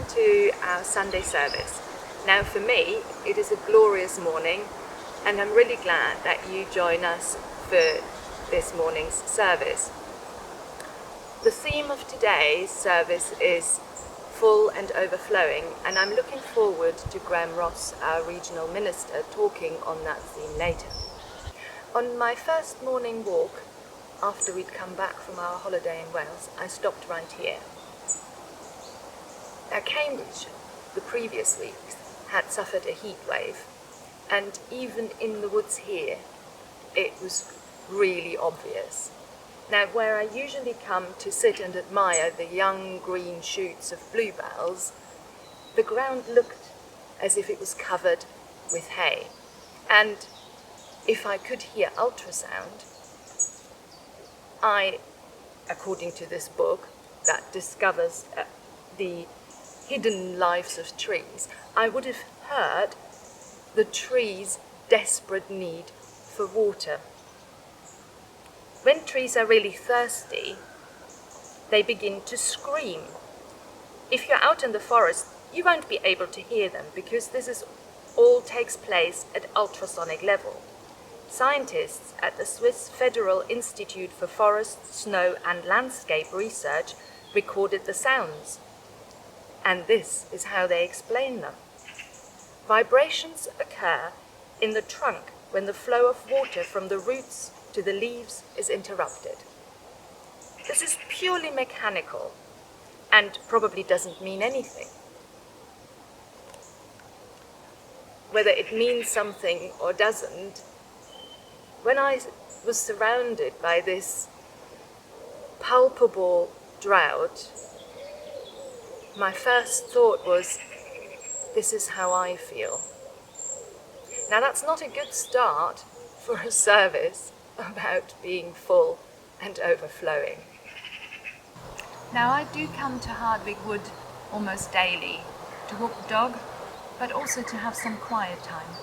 to our Sunday service. Now for me, it is a glorious morning, and I'm really glad that you join us for this morning's service. The theme of today's service is full and overflowing, and I'm looking forward to Graham Ross, our regional minister, talking on that theme later. On my first morning walk, after we'd come back from our holiday in Wales, I stopped right here. Now, Cambridge, the previous weeks, had suffered a heat wave, and even in the woods here, it was really obvious. Now, where I usually come to sit and admire the young green shoots of bluebells, the ground looked as if it was covered with hay. And if I could hear ultrasound, according to this book that discovers the hidden lives of trees, I would have heard the trees' desperate need for water. When trees are really thirsty, they begin to scream. If you're out in the forest, you won't be able to hear them because all takes place at ultrasonic level. Scientists at the Swiss Federal Institute for Forest, Snow and Landscape Research recorded the sounds. And this is how they explain them. Vibrations occur in the trunk when the flow of water from the roots to the leaves is interrupted. This is purely mechanical and probably doesn't mean anything. Whether it means something or doesn't, when I was surrounded by this palpable drought, my first thought was, this is how I feel. Now that's not a good start for a service about being full and overflowing. Now I do come to Hardwick Wood almost daily to walk the dog, but also to have some quiet time.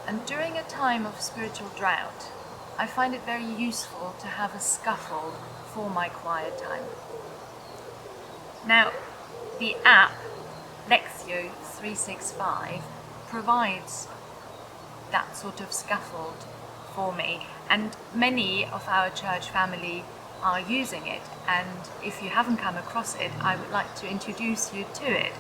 And during a time of spiritual drought, I find it very useful to have a scaffold for my quiet time. Now, the app Lectio 365 provides that sort of scaffold for me, and many of our church family are using it, and if you haven't come across it, I would like to introduce you to it.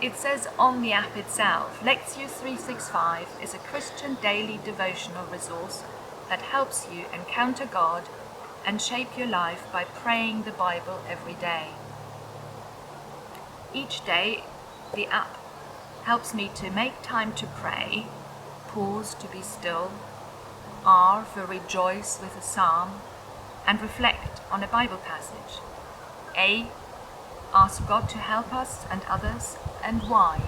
It says on the app itself, Lectio 365 is a Christian daily devotional resource that helps you encounter God and shape your life by praying the Bible every day. Each day, the app helps me to make time to pray, pause to be still, R for rejoice with a psalm, and reflect on a Bible passage. A, ask God to help us and others, and Y,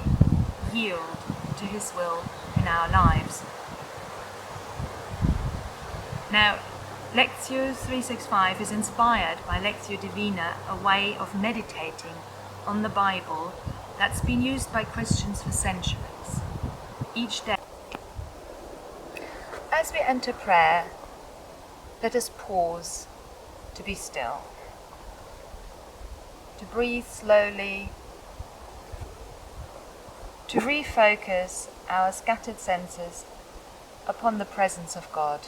yield to His will in our lives. Now, Lectio 365 is inspired by Lectio Divina, a way of meditating on the Bible that's been used by Christians for centuries. Each day, as we enter prayer, let us pause to be still, to breathe slowly, to refocus our scattered senses upon the presence of God.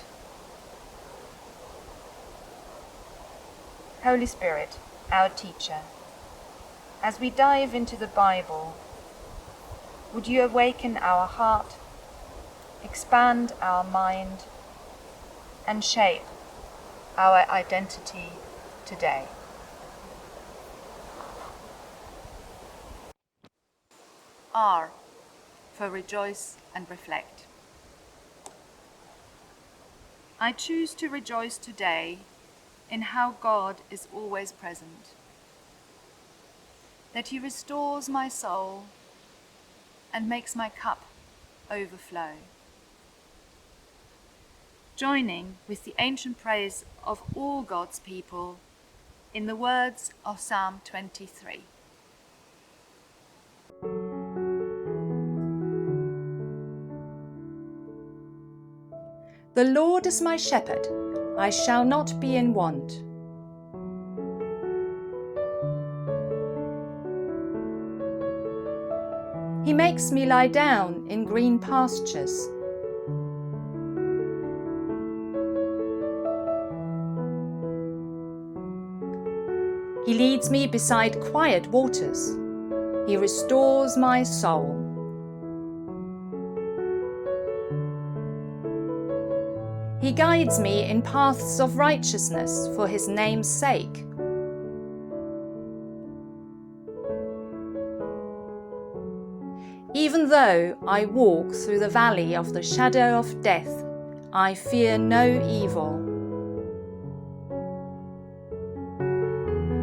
Holy Spirit, our teacher, as we dive into the Bible, would you awaken our heart, expand our mind, and shape our identity today? R for rejoice and reflect. I choose to rejoice today in how God is always present, that He restores my soul and makes my cup overflow. Joining with the ancient praise of all God's people in the words of Psalm 23. The Lord is my shepherd, I shall not be in want. makes me lie down in green pastures. He leads me beside quiet waters. He restores my soul. He guides me in paths of righteousness for his name's sake. Even though I walk through the valley of the shadow of death, I fear no evil.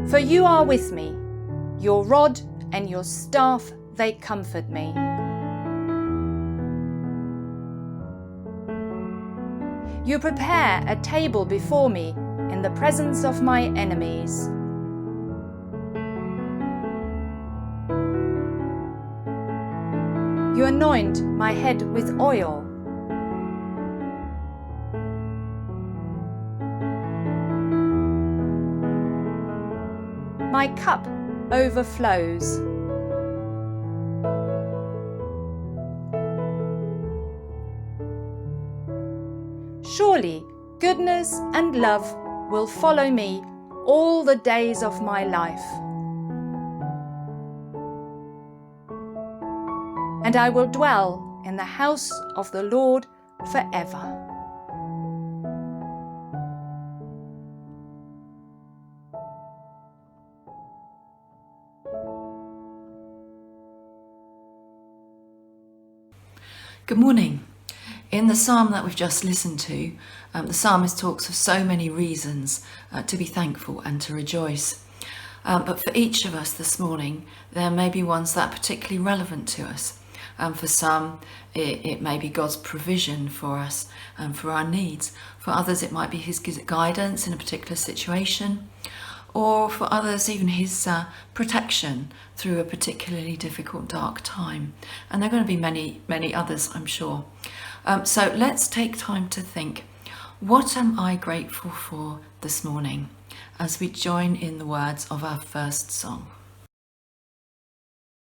For you are with me, your rod and your staff, they comfort me. You prepare a table before me in the presence of my enemies. You anoint my head with oil. My cup overflows. Surely goodness and love will follow me all the days of my life, and I will dwell in the house of the Lord forever. Good morning. In the psalm that we've just listened to, the psalmist talks of so many reasons to be thankful and to rejoice. But for each of us this morning, there may be ones that are particularly relevant to us. For some, it may be God's provision for us and for our needs. For others, it might be his guidance in a particular situation. Or for others, even his protection through a particularly difficult, dark time. And there are going to be many others, I'm sure. So let's take time to think, what am I grateful for this morning, as we join in the words of our first song?